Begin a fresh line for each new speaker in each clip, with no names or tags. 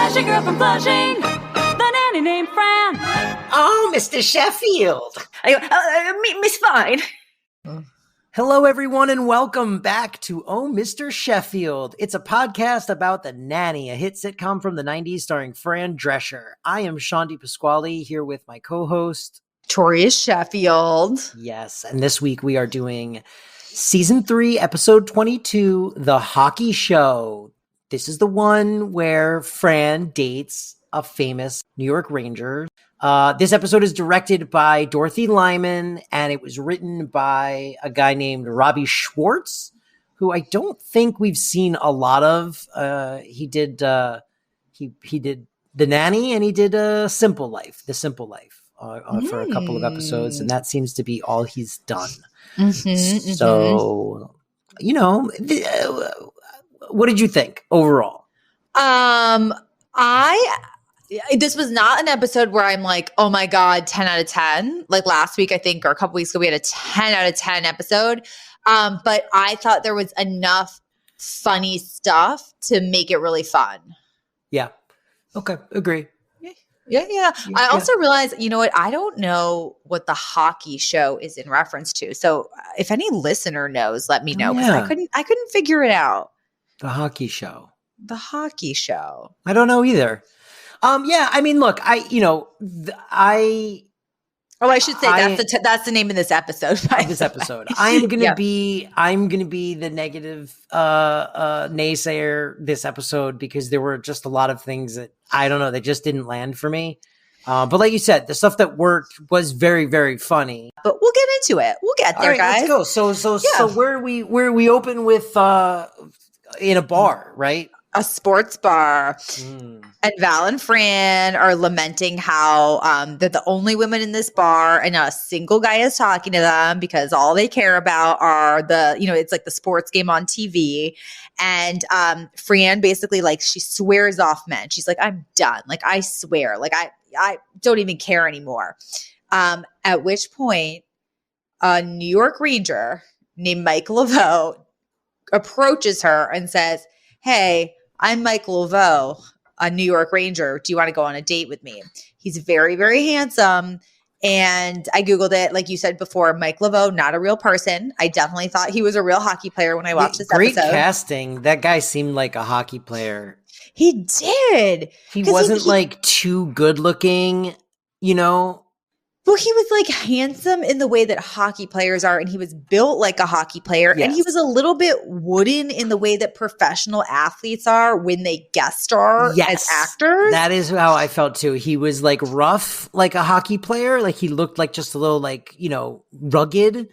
Flashy girl from Flushing, the nanny named Fran.
Oh, Mr. Sheffield.
Miss Fine.
Hello, everyone, and welcome back to Oh, Mr. Sheffield. It's a podcast about The Nanny, a hit sitcom from the 90s starring Fran Drescher. I am Shanti Pasquale here with my co-host,
Tori Sheffield.
Yes, and this week we are doing Season 3, Episode 22, The Hockey Show. This is the one where Fran dates a famous New York Ranger. This episode is directed by Dorothy Lyman, and it was written by a guy named Robbie Schwartz, who I don't think we've seen a lot of. He did The Nanny, and he did The Simple Life, for a couple of episodes, and that seems to be all he's done. So, you know, what did you think overall?
This was not an episode where I'm like, oh my God, 10 out of 10. Like last week, I think, or a couple weeks ago, we had a 10 out of 10 episode. But I thought there was enough funny stuff to make it really fun.
Yeah. Okay. Agree.
Yeah. I also realized, you know what? I don't know what the hockey show is in reference to. So if any listener knows, let me know. Because I couldn't figure it out.
The hockey show.
The hockey show.
I don't know either. Yeah, I mean, look, I should say
that's the name of this episode.
I'm gonna be the negative naysayer this episode because there were just a lot of things that I don't know, they just didn't land for me. But like you said, the stuff that worked was very, very funny.
But we'll get into it. We'll get there, guys.
Let's go. So where we open with in a bar, right?
A sports bar. And Val and Fran are lamenting how they're the only women in this bar and not a single guy is talking to them because all they care about are it's like the sports game on TV. And Fran basically, like, she swears off men. She's like, I'm done. Like, I swear. Like, I don't even care anymore. At which point, a New York Ranger named Mike Laveau approaches her and says, hey, I'm Mike Laveau, a New York Ranger. Do you want to go on a date with me? He's very, very handsome. And I Googled it. Like you said before, Mike Laveau, not a real person. I definitely thought he was a real hockey player when I watched this episode.
Great casting. That guy seemed like a hockey player.
He did.
He wasn't like too good looking, you know?
Well, he was like handsome in the way that hockey players are, and he was built like a hockey player. Yes. And he was a little bit wooden in the way that professional athletes are when they guest star as actors.
That is how I felt too. He was like rough, like a hockey player. Like he looked like just a little like, you know, rugged.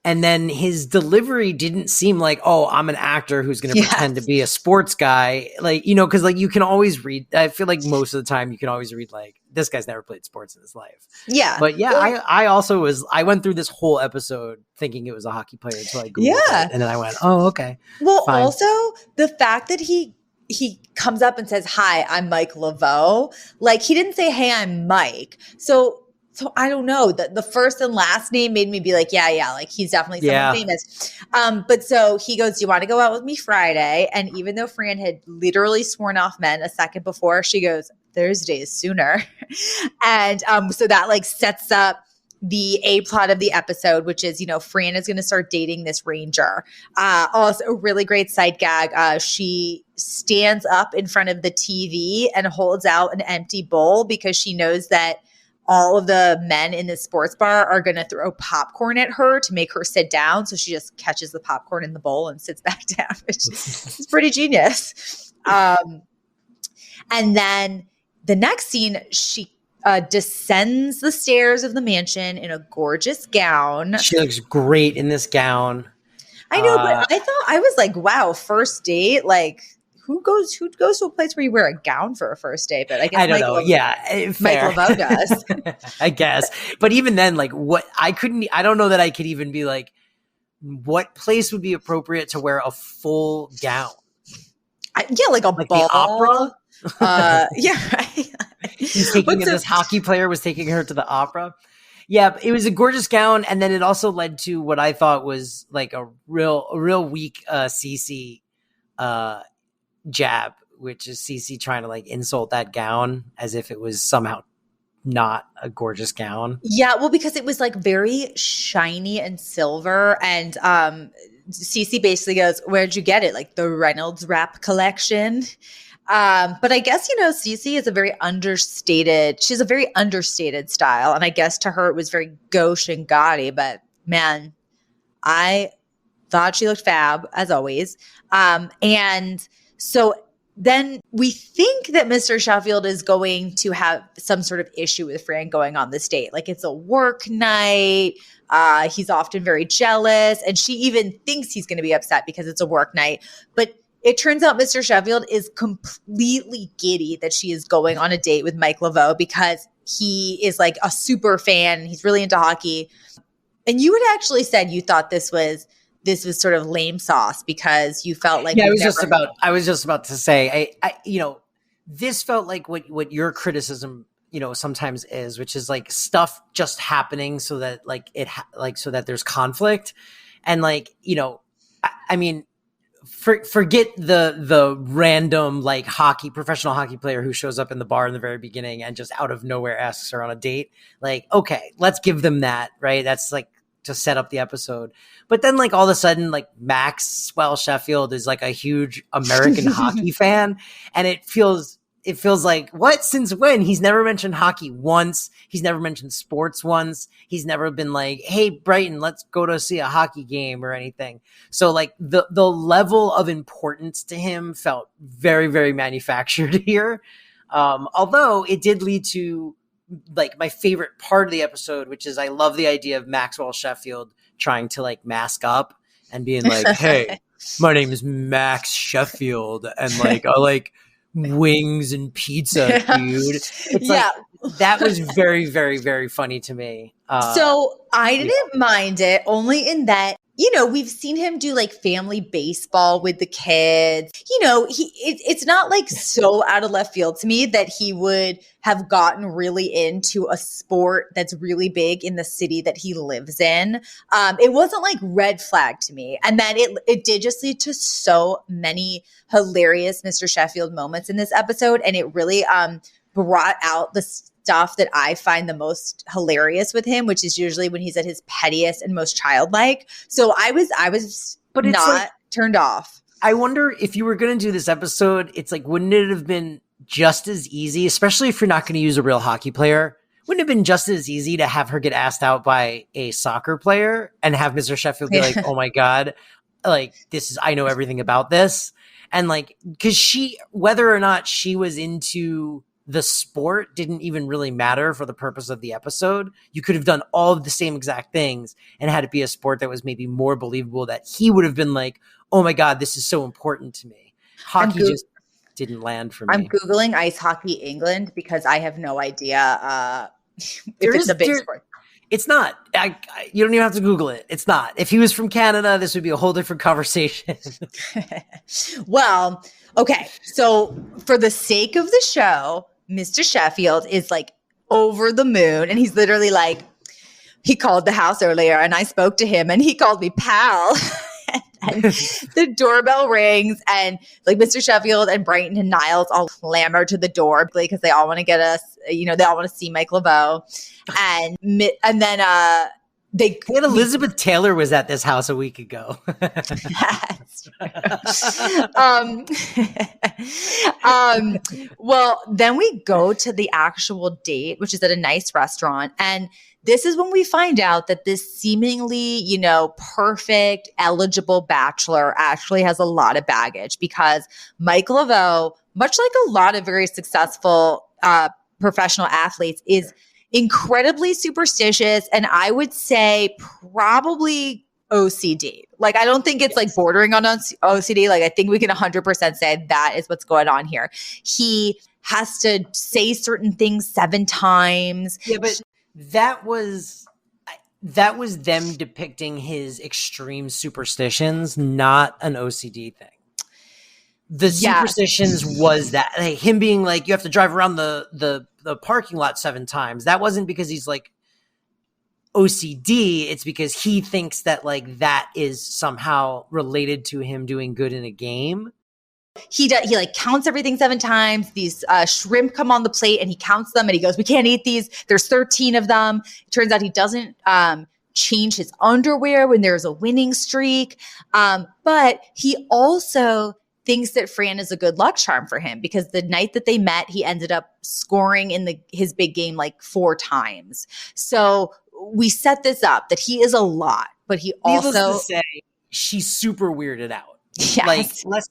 And then his delivery didn't seem like, oh, I'm an actor who's going to pretend to be a sports guy. Like, you know, because like you can always read. I feel like most of the time you can always read like, this guy's never played sports in his life. Yeah. But yeah, I went through this whole episode thinking it was a hockey player until I Googled it. And then I went, oh, okay.
Well, fine. Also the fact that he comes up and says, hi, I'm Mike Laveau. Like he didn't say, hey, I'm Mike. So I don't know. The first and last name made me be like, yeah, like he's definitely someone famous. But so he goes, do you want to go out with me Friday? And even though Fran had literally sworn off men a second before, she goes, Thursday is sooner. And so that like sets up the A plot of the episode, which is, you know, Fran is going to start dating this ranger. Also a really great side gag. She stands up in front of the TV and holds out an empty bowl because she knows that all of the men in this sports bar are going to throw popcorn at her to make her sit down. So she just catches the popcorn in the bowl and sits back down. It's pretty genius. And then the next scene, she descends the stairs of the mansion in a gorgeous gown.
She looks great in this gown.
I know, but I was like, wow, first date, like who goes to a place where you wear a gown for a first date? But I guess
I don't know.
Mike Laveau does.
I guess. But even then, like I don't know that I could even be like, what place would be appropriate to wear a full gown?
Like ball.
The opera?
Right.
This hockey player was taking her to the opera. Yeah, it was a gorgeous gown, and then it also led to what I thought was like a real weak CC jab which is Cece trying to like insult that gown as if it was somehow not a gorgeous gown.
Yeah, well, because it was like very shiny and silver, and Cece basically goes, "Where'd you get it? Like the Reynolds Wrap collection?" But I guess, Cece is she's a very understated style. And I guess to her it was very gauche and gaudy, but man, I thought she looked fab as always. And so then we think that Mr. Sheffield is going to have some sort of issue with Fran going on this date. Like it's a work night. He's often very jealous. And she even thinks he's going to be upset because it's a work night. But it turns out Mr. Sheffield is completely giddy that she is going on a date with Mike Laveau because he is like a super fan and he's really into hockey. And you had actually said you thought this was sort of lame sauce because you felt like
I was just about to say I this felt like what your criticism sometimes is, which is like stuff just happening so that like so that there's conflict, and like I mean. Forget the random like professional hockey player who shows up in the bar in the very beginning and just out of nowhere asks her on a date. Like, okay, let's give them that, right? That's like to set up the episode. But then like all of a sudden, like Maxwell Sheffield is like a huge American hockey fan, and it feels like, what? Since when? He's never mentioned hockey once. He's never mentioned sports once. He's never been like, hey, Brighton, let's go to see a hockey game or anything. So like the level of importance to him felt very, very manufactured here. Although it did lead to like my favorite part of the episode, which is I love the idea of Maxwell Sheffield trying to like mask up and being like, hey, my name is Max Sheffield. And like, I like wings and pizza, dude. It's like, that was very, very, very funny to me.
So I didn't mind it, only in that, we've seen him do like family baseball with the kids. It's not like so out of left field to me that he would have gotten really into a sport that's really big in the city that he lives in. It wasn't like red flag to me. And then it did just lead to so many hilarious Mr. Sheffield moments in this episode. And it really brought out the stuff that I find the most hilarious with him, which is usually when he's at his pettiest and most childlike. So I was but not like, turned off.
I wonder if you were going to do this episode, it's like, wouldn't it have been just as easy, especially if you're not going to use a real hockey player, wouldn't it have been just as easy to have her get asked out by a soccer player and have Mr. Sheffield be like, oh my God, like I know everything about this. And like, cause whether or not she was into the sport didn't even really matter for the purpose of the episode. You could have done all of the same exact things and had it be a sport that was maybe more believable, that he would have been like, oh my God, this is so important to me. Hockey just didn't land for me.
I'm Googling ice hockey England because I have no idea if it's a big sport.
It's not. You don't even have to Google it. It's not. If he was from Canada, this would be a whole different conversation.
Well, okay. So for the sake of the show, Mr. Sheffield is like over the moon, and he's literally like, he called the house earlier and I spoke to him and he called me pal. And the doorbell rings and like Mr. Sheffield and Brighton and Niles all clamor to the door because they all want to get us, they all want to see Mike Laveau. And then
Elizabeth Taylor was at this house a week ago.
That's well, then we go to the actual date, which is at a nice restaurant. And this is when we find out that this seemingly, perfect, eligible bachelor actually has a lot of baggage because Mike Laveau, much like a lot of very successful professional athletes, is incredibly superstitious, and I would say probably OCD. Like, I don't think it's like bordering on OCD. Like, I think we can 100% say that is what's going on here. He has to say certain things 7 times.
Yeah, but that was them depicting his extreme superstitions, not an OCD thing. The superstitions was that him being like, you have to drive around the parking lot 7 times. That wasn't because he's like OCD. It's because he thinks that like that is somehow related to him doing good in a game.
he like counts everything 7 times. These shrimp come on the plate and he counts them and he goes, we can't eat these. There's 13 of them. It turns out he doesn't change his underwear when there's a winning streak. But he also thinks that Fran is a good luck charm for him because the night that they met, he ended up scoring in his big game like 4 times. So we set this up that he is a lot, but he also—
Needless to say, she's super weirded out.
Yes.
Like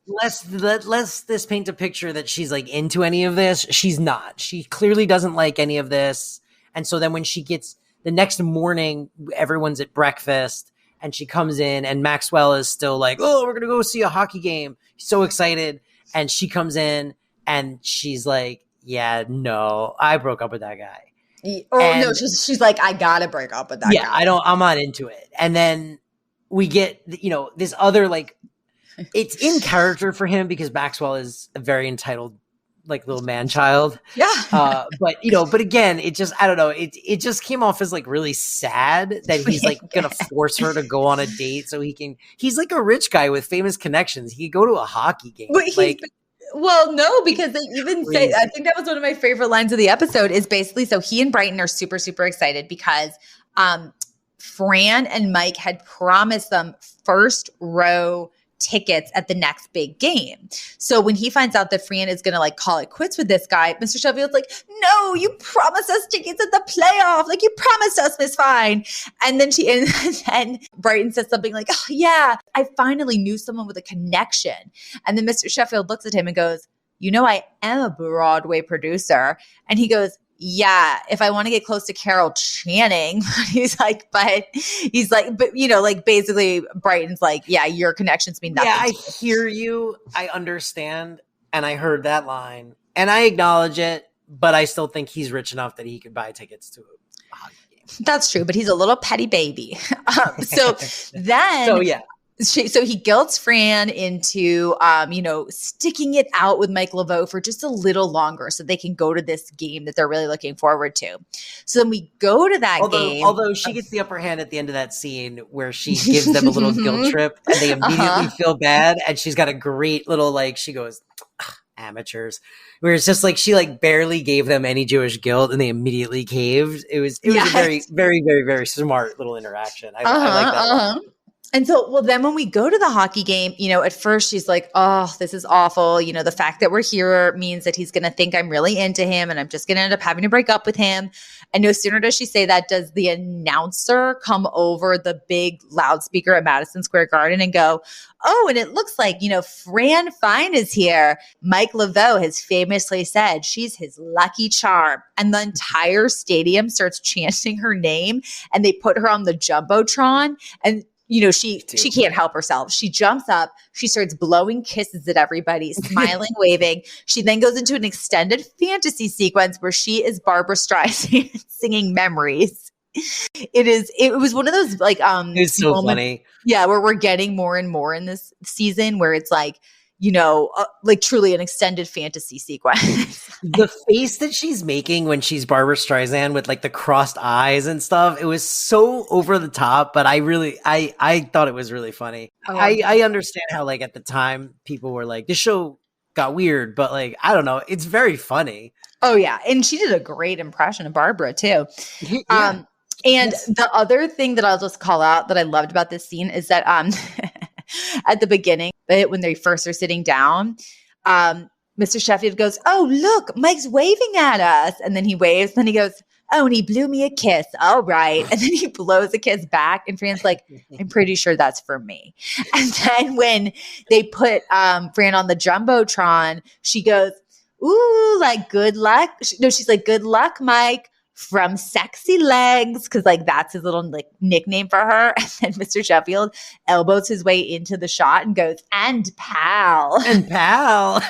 let's this paint a picture that she's like into any of this. She's not. She clearly doesn't like any of this. And so then when she gets the next morning, everyone's at breakfast and she comes in and Maxwell is still like, oh, we're going to go see a hockey game. He's so excited. And she comes in and she's like, yeah, no, I broke up with that guy.
No, she's like, I gotta break up with that guy.
I'm not into it. And then we get, this other like, it's in character for him because Maxwell is a very entitled, like little man child.
Yeah.
But again, it just, I don't know. It just came off as like really sad that he's like going to force her to go on a date so he's like a rich guy with famous connections. He could go to a hockey game.
Well, no, because they even say, I think that was one of my favorite lines of the episode is basically, so he and Brighton are super, super excited because Fran and Mike had promised them first row tickets at the next big game. So when he finds out that Fran is going to like call it quits with this guy, Mr. Sheffield's like, no, you promised us tickets at the playoff. Like you promised us, Miss Fine. And then Brighton says something like, oh yeah, I finally knew someone with a connection. And then Mr. Sheffield looks at him and goes, I am a Broadway producer. And he goes, yeah, if I want to get close to Carol Channing, but basically Brighton's like, yeah, your connections mean nothing.
Yeah, I hear you. I understand. And I heard that line and I acknowledge it, but I still think he's rich enough that he could buy tickets to a hockey game.
That's true, but he's a little petty baby. So he guilts Fran into, sticking it out with Mike Laveau for just a little longer so they can go to this game that they're really looking forward to. So then we go to that game.
Although she gets the upper hand at the end of that scene where she gives them a little guilt trip and they immediately feel bad. And she's got a great little, she goes, amateurs, where it's just like she barely gave them any Jewish guilt and they immediately caved. It was a very, very, very, very smart little interaction. I like that a lot.
And so, then when we go to the hockey game, at first she's like, oh, this is awful. The fact that we're here means that he's going to think I'm really into him and I'm just going to end up having to break up with him. And no sooner does she say that, does the announcer come over the big loudspeaker at Madison Square Garden and go, oh, and it looks like, Fran Fine is here. Mike Laveau has famously said she's his lucky charm. And the entire stadium starts chanting her name and they put her on the Jumbotron and she can't help herself. She jumps up. She starts blowing kisses at everybody, smiling, waving. She then goes into an extended fantasy sequence where she is Barbara Streisand singing Memories. It was one of those
it's so
moments,
funny.
Yeah, where we're getting more and more in this season where it's truly an extended fantasy sequence.
The face that she's making when she's Barbara Streisand with the crossed eyes and stuff, it was so over the top, but I thought it was really funny. I understand how at the time people were like, this show got weird, but I don't know, it's very funny. Oh
yeah. And she did a great impression of Barbara too. Yeah. The other thing that I'll just call out that I loved about this scene is that at the beginning, when they first are sitting down, Mr. Sheffield goes, oh, look, Mike's waving at us. And then he waves. And then he goes, oh, and he blew me a kiss. All right. And then he blows a kiss back. And Fran's like, I'm pretty sure that's for me. And then when they put Fran on the Jumbotron, she goes, ooh, good luck. She's like, good luck, Mike. From Sexy Legs, because that's his little nickname for her. And then Mr. Sheffield elbows his way into the shot and goes, and pal.
And pal.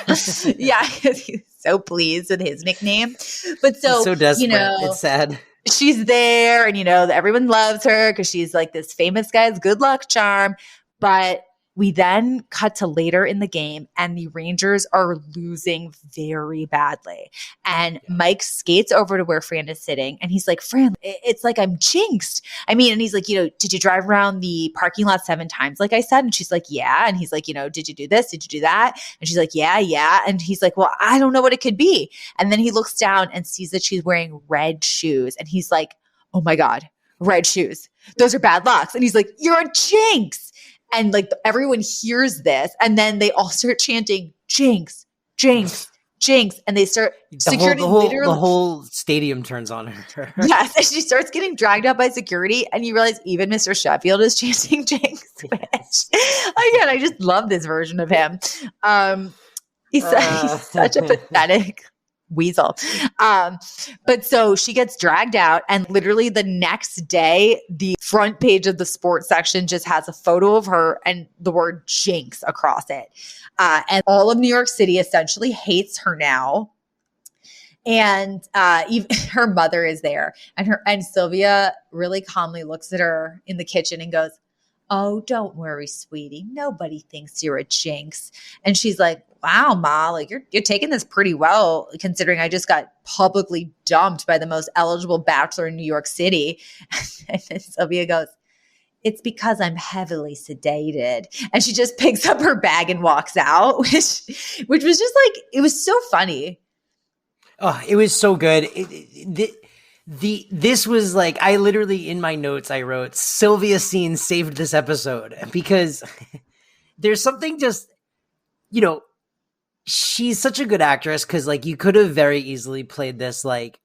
Yeah, he's so pleased with his nickname. But so
desperate. It's sad.
She's there and everyone loves her because she's this famous guy's good luck charm. But We then cut to later in the game, and the Rangers are losing very badly. And Mike skates over to where Fran is sitting, and he's like, Fran, it's like I'm jinxed. I mean, and he's like, did you drive around the parking lot 7 times, like I said? And she's like, yeah. And he's like, did you do this? Did you do that? And she's like, yeah. And he's like, well, I don't know what it could be. And then he looks down and sees that she's wearing red shoes. And he's like, oh my God, red shoes. Those are bad lucks. And he's like, you're a jinx. And like everyone hears this, and then they all start chanting jinx, jinx, jinx, and they start
the whole stadium turns on her.
Yes, and she starts getting dragged out by security, and you realize even Mr. Sheffield is chanting jinx. Which, again, I just love this version of him. He's such a pathetic weasel. But so she gets dragged out, and literally the next day, the front page of the sports section just has a photo of her and the word jinx across it. And all of New York City essentially hates her now. And even her mother is there, and Sylvia really calmly looks at her in the kitchen and goes, oh, don't worry, sweetie. Nobody thinks you're a jinx. And she's like, wow, Ma, like you're taking this pretty well, considering I just got publicly dumped by the most eligible bachelor in New York City. And then Sylvia goes, it's because I'm heavily sedated. And she just picks up her bag and walks out, which was just like, it was so funny.
Oh, it was so good. This was like, I literally in my notes I wrote Sylvia scene saved this episode, because there's something just, she's such a good actress, because like you could have very easily played this like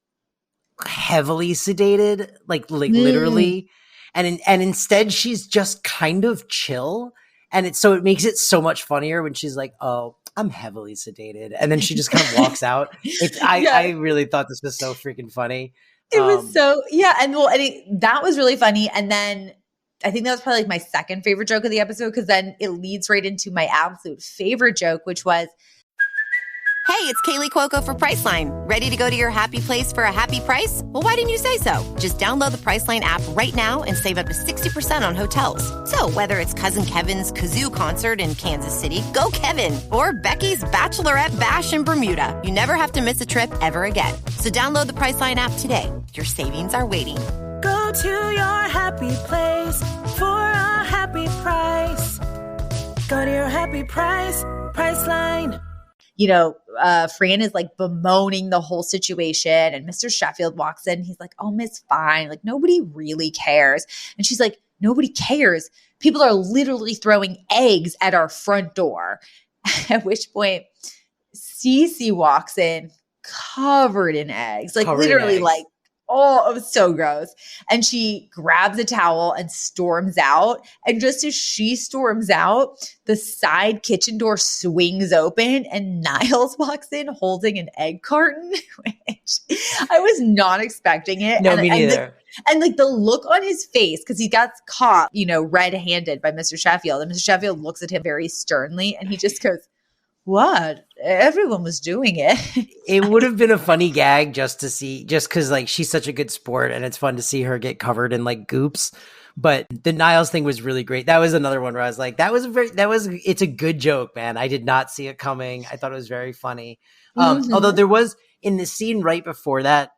heavily sedated, like literally, and instead she's just kind of chill, and it makes it so much funnier when she's like, oh, I'm heavily sedated, and then she just kind of walks out. I really thought this was so freaking funny.
It was so, and that was really funny. And then I think that was probably like my second favorite joke of the episode, because then it leads right into my absolute favorite joke, which was,
Hey, it's Kaylee Cuoco for Priceline. Ready to go to your happy place for a happy price? Well, why didn't you say so? Just download the Priceline app right now and save up to 60% on hotels. So whether it's Cousin Kevin's Kazoo Concert in Kansas City, go Kevin, or Becky's Bachelorette Bash in Bermuda, you never have to miss a trip ever again. So download the Priceline app today. Your savings are waiting.
Go to your happy place for a happy price. Go to your happy price, Priceline.
Fran is like bemoaning the whole situation, and Mr. Sheffield walks in. He's like, oh, Miss Fine, like nobody really cares. And she's like, nobody cares. People are literally throwing eggs at our front door. At which point Cece walks in covered in eggs, like literally like, oh, it was so gross. And she grabs a towel and storms out. And just as she storms out, the side kitchen door swings open and Niles walks in holding an egg carton, which I was not expecting it.
No, me neither.
And the look on his face, because he got caught, red-handed by Mr. Sheffield. And Mr. Sheffield looks at him very sternly, and he just goes, what? Everyone was doing it.
It would have been a funny gag just to see, just because like she's such a good sport, and it's fun to see her get covered in like goops. But the Niles thing was really great. That was another one where I was like, it's a good joke, man. I did not see it coming. I thought it was very funny. Although there was in the scene right before that,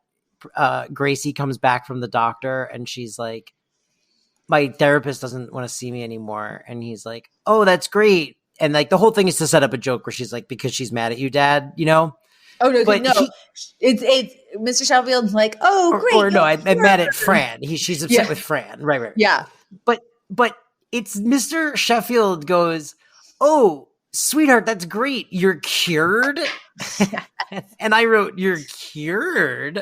Gracie comes back from the doctor and she's like, my therapist doesn't want to see me anymore. And he's like, oh, that's great. And like the whole thing is to set up a joke where she's like, because she's mad at you, Dad,
Oh no, but no. It's Mr. Sheffield's like, oh great.
I'm mad at Fran. She's upset with Fran. Right.
Yeah.
But it's Mr. Sheffield goes, oh, sweetheart, that's great. You're cured. And I wrote, you're cured.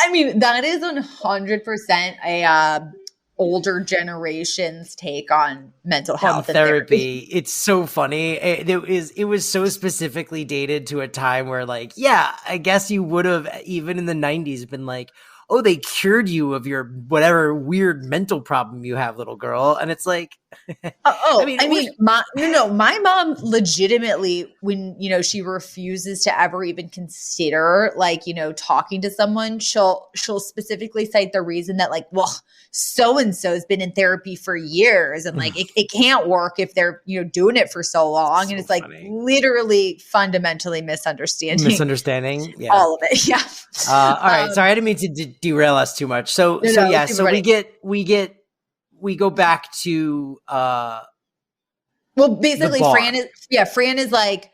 I mean, that is 100% a older generation's take on mental health and therapy.
It's so funny. It was so specifically dated to a time where like, yeah, I guess you would have even in the 90s been like, oh, they cured you of your whatever weird mental problem you have, little girl. And it's like,
My mom legitimately, when, she refuses to ever even consider talking to someone, she'll specifically cite the reason that well, so-and-so has been in therapy for years and it can't work if they're, doing it for so long. And it's funny. Literally fundamentally misunderstanding
yeah.
all of it. Yeah.
All right. Sorry, I didn't mean to derail us too much. So we go back to
basically Fran is like,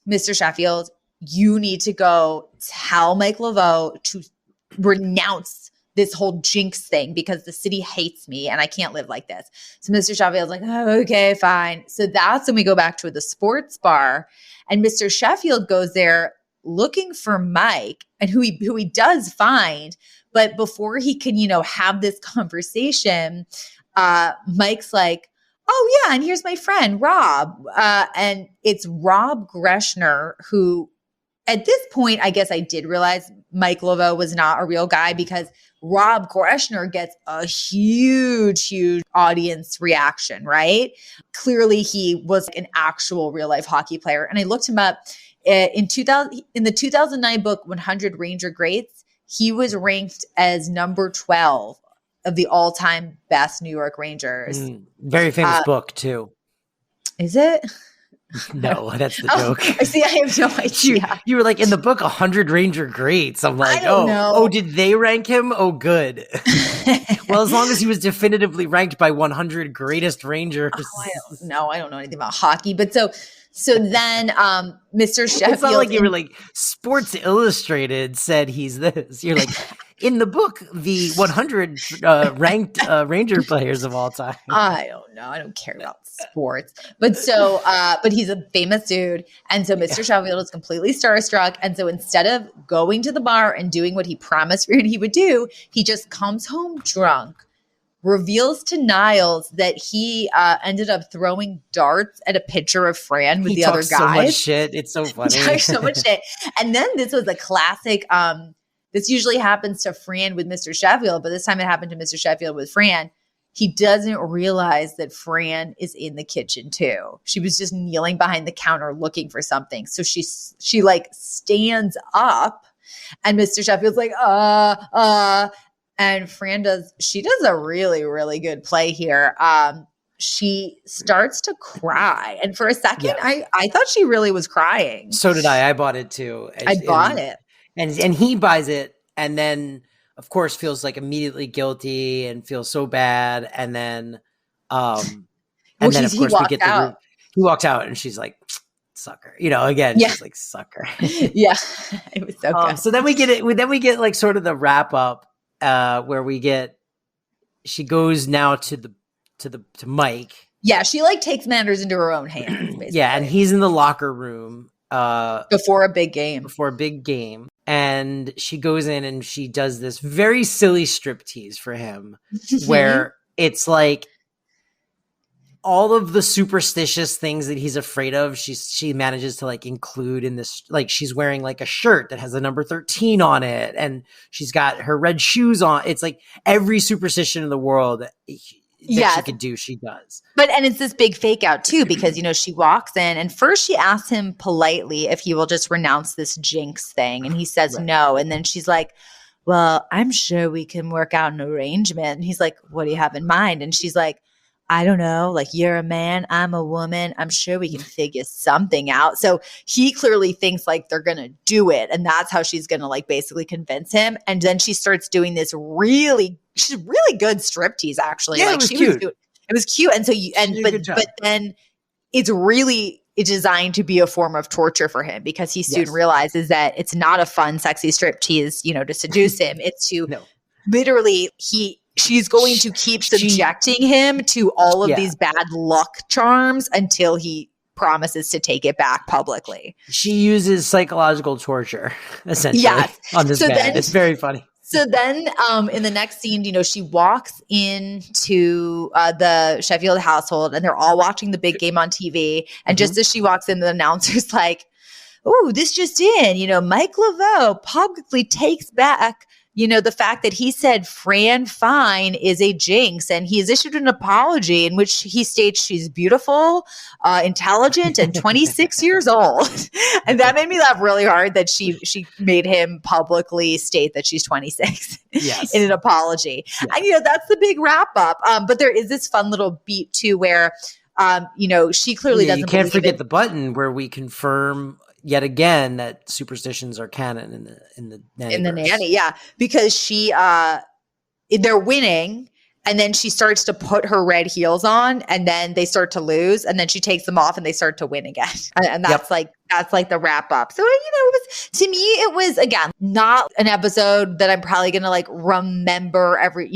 Mr. Sheffield, you need to go tell Mike Laveau to renounce this whole jinx thing because the city hates me and I can't live like this. So Mr. Sheffield's like, oh, okay, fine. So that's when we go back to the sports bar, and Mr. Sheffield goes there looking for Mike, and who he does find. But before he can, have this conversation, Mike's like, oh yeah, and here's my friend Rob, and it's Rob Greshner, who at this point, I guess I did realize Mike Laveau was not a real guy, because Rob Greshner gets a huge audience reaction, right? Clearly he was an actual real life hockey player. And I looked him up in the 2009 book, 100 Ranger Greats. He was ranked as number 12 of the all-time best New York Rangers.
Very famous book too.
Is it?
No, that's the joke.
See, I have no idea.
You were like, in the book 100 Ranger Greats. I'm like, oh, did they rank him? Oh, good. Well, as long as he was definitively ranked by 100 greatest Rangers.
I don't know anything about hockey. But so then Mr. Sheffield.
It's not like you were like, Sports Illustrated said he's this. You're like, in the book, the 100 ranked Ranger players of all time.
I don't know. I don't care about sports. But but he's a famous dude. And so Mr. Sheffield is completely starstruck. And so instead of going to the bar and doing what he promised Fran he would do, he just comes home drunk, reveals to Niles that he ended up throwing darts at a picture of Fran with the other guys.
So much shit. It's so funny.
He talks so much shit. And then this was a classic. This usually happens to Fran with Mr. Sheffield, but this time it happened to Mr. Sheffield with Fran. He doesn't realize that Fran is in the kitchen too. She was just kneeling behind the counter looking for something. So she stands up, and Mr. Sheffield's like, and Fran does a really, really good play here. She starts to cry. And for a second, I thought she really was crying.
So did I. I bought it too.
I bought it.
And he buys it, and then of course feels like immediately guilty and feels so bad, and then of course we get the he walks out, and she's like, sucker, again, she's like, sucker.
Yeah, it was so good.
So then we get like sort of the wrap up where she goes now to Mike.
Yeah, she takes matters into her own hands, basically.
Yeah, and he's in the locker room
before a big game.
And she goes in and she does this very silly striptease for him where it's like all of the superstitious things that he's afraid of, she manages to include in this. Like, she's wearing a shirt that has the number 13 on it, and she's got her red shoes on. It's like every superstition in the world that she could do, she does.
And it's this big fake out too, because, she walks in and first she asks him politely if he will just renounce this jinx thing. And he says no. And then she's like, well, I'm sure we can work out an arrangement. And he's like, what do you have in mind? And she's like, I don't know, you're a man, I'm a woman. I'm sure we can figure something out. So he clearly thinks they're going to do it. And that's how she's going to basically convince him. And then she starts doing this she's really good striptease, actually.
Yeah, it was cute.
It was cute. And so but then it's really designed to be a form of torture for him, because he soon realizes that it's not a fun, sexy striptease, to seduce him. It's to literally she's going to keep subjecting him to all of these bad luck charms until he promises to take it back publicly.
She uses psychological torture, essentially, on this man. It's very funny.
So then in the next scene, she walks into the Sheffield household, and they're all watching the big game on TV. And just as she walks in, the announcer's like, oh, this just in, Mike Laveau publicly takes back the fact that he said Fran Fine is a jinx, and he has issued an apology in which he states she's beautiful, intelligent, and 26 years old. And that made me laugh really hard that she made him publicly state that she's 26 in an apology. Yeah. And, that's the big wrap up. But there is this fun little beat too where, she clearly doesn't.
You can't forget the button where we confirm yet again that superstitions are canon in the
nanny, yeah, because they're winning, and then she starts to put her red heels on, and then they start to lose, and then she takes them off, and they start to win again, and that's that's like the wrap up. So it was again not an episode that I'm probably gonna like remember every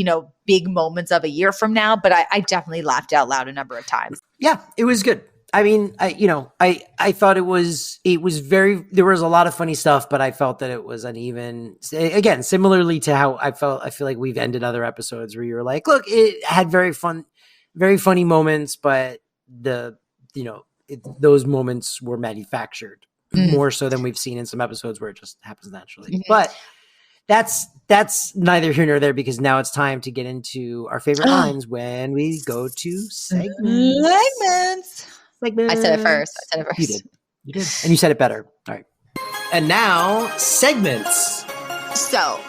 big moments of a year from now, but I definitely laughed out loud a number of times.
Yeah, it was good. I mean, I thought it was very, there was a lot of funny stuff, but I felt that it was uneven. Again, similarly to how I feel like we've ended other episodes where you're like, look, it had very funny moments, but those moments were manufactured more so than we've seen in some episodes where it just happens naturally. Mm-hmm. But that's neither here nor there, because now it's time to get into our favorite lines when we go to segments.
I said it first.
You did. And you said it better. All right. And now, segments.
So,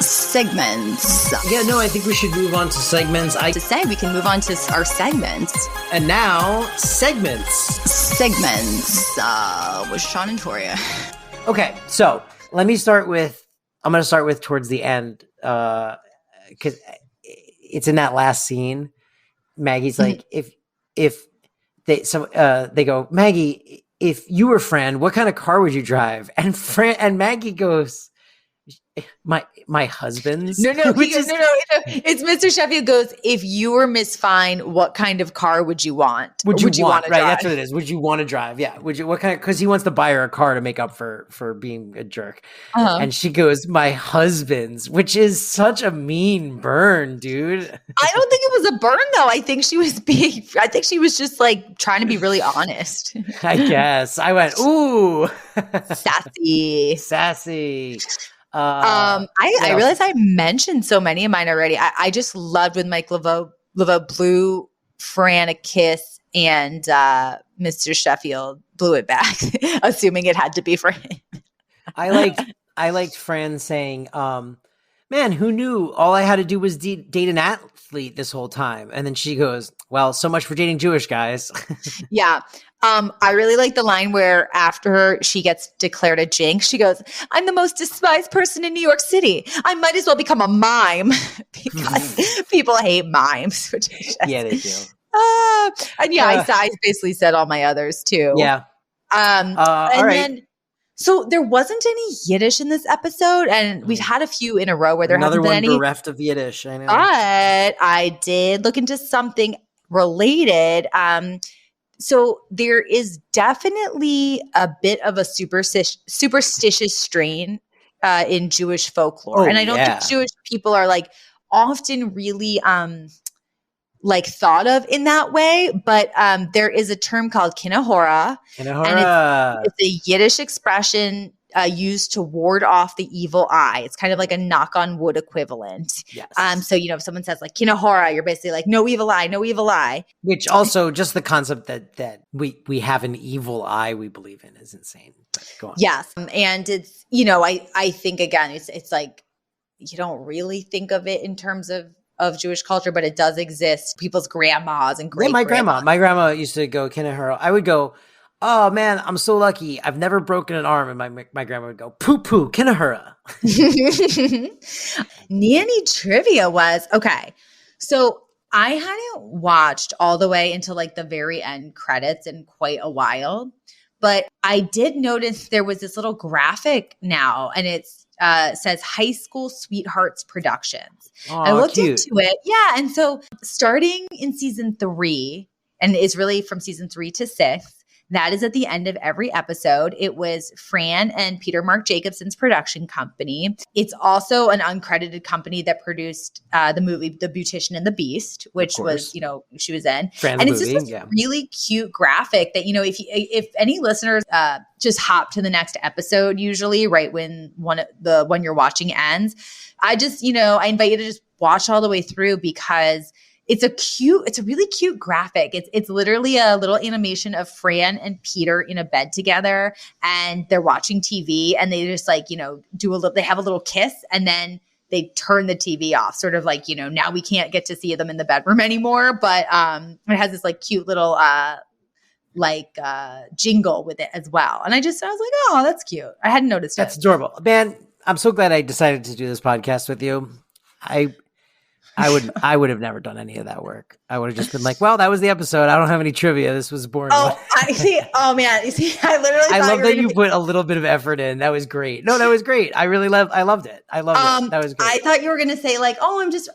segments.
Yeah, no, I think we should move on to segments.
We can move on to our segments.
And now, segments.
Segments with Sean and Toria.
Okay, so I'm going to start with towards the end, because it's in that last scene. Maggie's like, if they go, Maggie, if you were Fran, what kind of car would you drive? And Maggie goes, my husband's.
No. It's Mr. Sheffield goes, if you were Miss Fine, what kind of car would you want?
Would you want to drive? Right, that's what it is. Would you want to drive? Yeah. What kind of, because he wants to buy her a car to make up for being a jerk. Uh-huh. And she goes, my husband's, which is such a mean burn, dude.
I don't think it was a burn though. I think she was just like trying to be really honest.
I guess. I went, ooh.
Sassy. I realized I mentioned so many of mine already. I just loved when Mike Laveau blew Fran a kiss and Mr. Sheffield blew it back, assuming it had to be for him.
I liked Fran saying, man, who knew all I had to do was date an athlete this whole time? And then she goes, well, so much for dating Jewish guys.
Yeah. I really like the line where after she gets declared a jinx, she goes, I'm the most despised person in New York City. I might as well become a mime because people hate mimes.
Yeah, they do.
I basically said all my others too.
Yeah.
All right. So there wasn't any Yiddish in this episode, and we've had a few in a row where there hasn't been any.
Another one bereft of Yiddish, I know.
But I did look into something related. So there is definitely a bit of a superstitious strain in Jewish folklore. And I don't think Jewish people are like often really like thought of in that way. But there is a term called kinahora. And it's a Yiddish expression used to ward off the evil eye. It's kind of like a knock on wood equivalent.
Yes.
So, if someone says like kinahora, you're basically like, no evil eye, no evil eye.
Which also just the concept that we have an evil eye we believe in is insane. But go on.
Yes. And it's, I think again, it's like, you don't really think of it in terms of Jewish culture, but it does exist. People's grandmas and great
my grandma used to go kinahora. I would go, oh man, I'm so lucky. I've never broken an arm. And my grandma would go, poo poo, kinahora.
Nanny trivia was, okay. So I hadn't watched all the way until like the very end credits in quite a while, but I did notice there was this little graphic now, and it says High School Sweethearts Productions.
Oh,
I looked
cute.
into it. Yeah. And so starting in season 3, and it's really from season 3 to 6, That is at the end of every episode. It was Fran and Peter Mark Jacobson's production company. It's also an uncredited company that produced the movie The Beautician and the Beast, which was, she was in.
Fran
and
the
it's
movie,
just this really cute graphic that, if any listeners just hop to the next episode, usually right when the one you're watching ends, I just, I invite you to just watch all the way through because it's a really cute graphic. It's literally a little animation of Fran and Peter in a bed together and they're watching TV and they just they have a little kiss and then they turn the TV off, sort of like, now we can't get to see them in the bedroom anymore. But it has this cute little jingle with it as well. And I was like, oh, that's cute. I hadn't noticed
That's
it.
adorable. Man, I'm so glad I decided to do this podcast with you. I would have never done any of that work. I would have just been like, well, that was the episode. I don't have any trivia. This was boring.
Oh, I see. Oh man. You see, I
love that you put a little bit of effort in. That was great. No, that was great. I loved it. I loved it. That was great.
I thought you were going to say I'm just,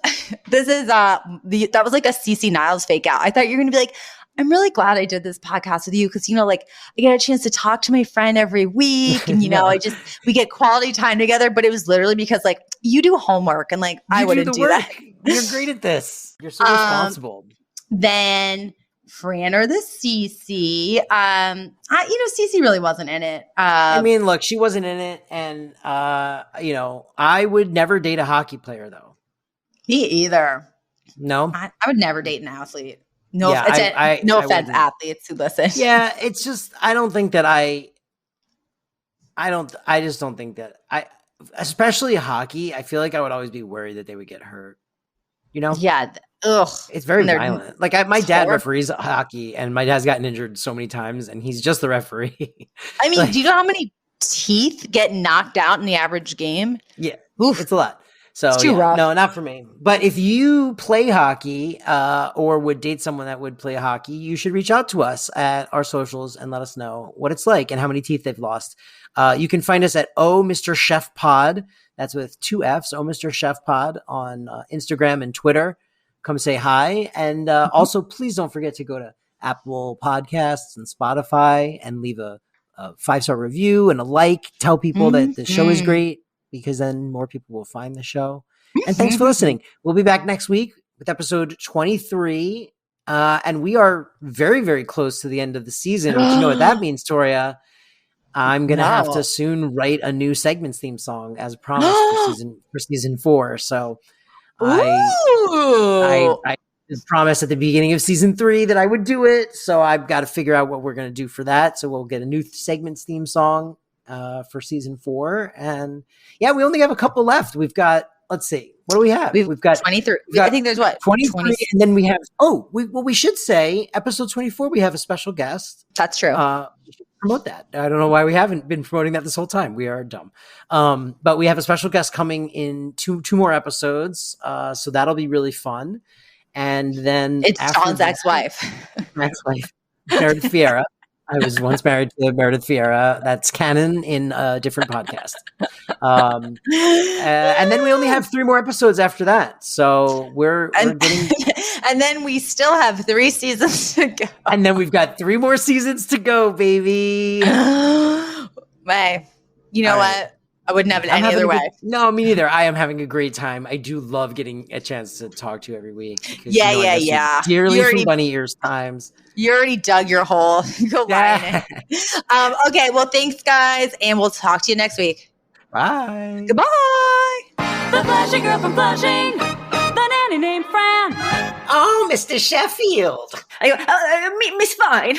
this is, that was like a CeCe Niles fake out. I thought you were going to be like, I'm really glad I did this podcast with you because, I get a chance to talk to my friend every week and, we get quality time together. But it was literally because you do homework and I wouldn't do that.
You're great at this. You're so responsible.
Then Fran or the CeCe. CeCe really wasn't in it.
I mean, look, she wasn't in it. And, I would never date a hockey player though.
Me either.
No,
I would never date an athlete. No,
yeah,
no offense, athletes who listen.
Yeah, it's just I just don't think that especially hockey. I feel like I would always be worried that they would get hurt.
Yeah. Ugh.
It's very violent. My dad referees hockey, and my dad's gotten injured so many times, and he's just the referee.
I mean, do you know how many teeth get knocked out in the average game?
Yeah,
oof.
It's a lot. So
it's too rough.
No, not for me. But if you play hockey or would date someone that would play hockey, you should reach out to us at our socials and let us know what it's like and how many teeth they've lost. You can find us at Oh Mr. Chef Pod. That's with 2 F's, Oh Mr. Chef Pod on Instagram and Twitter. Come say hi. And also, please don't forget to go to Apple Podcasts and Spotify and leave a 5-star review and a like. Tell people that the show is great, because then more people will find the show. And thanks for listening. We'll be back next week with episode 23. And we are very, very close to the end of the season. But you know what that means, Toria? I'm going to have to soon write a new segments theme song as promised for season 4. So I promised at the beginning of season 3 that I would do it. So I've got to figure out what we're going to do for that. So we'll get a new segments theme song for season 4. And yeah, we only have a couple left. We've got, let's see, what do we have? We've got
23. I think there's
23. And then we have, we should say episode 24, we have a special guest.
That's true.
We should promote that. I don't know why we haven't been promoting that this whole time. We are dumb. But we have a special guest coming in two more episodes. So that'll be really fun. And then
it's John's ex-wife.
Meredith Vieira. I was once married to Meredith Vieira. That's canon in a different podcast. And then we only have 3 more episodes after that. So we're getting...
And then we still have 3 seasons to go.
And then we've got 3 more seasons to go, baby.
May. You know what? I wouldn't have it any other way.
No, me neither. I am having a great time. I do love getting a chance to talk to you every week. Because,
yeah.
Dearly from Bunny Ears times.
You already dug your hole. Go lie in it. Okay, well, thanks, guys, and we'll talk to you next week.
Bye.
Goodbye.
The Flushing Girl from Flushing, the nanny named Fran.
Oh, Mr. Sheffield.
Miss Fine.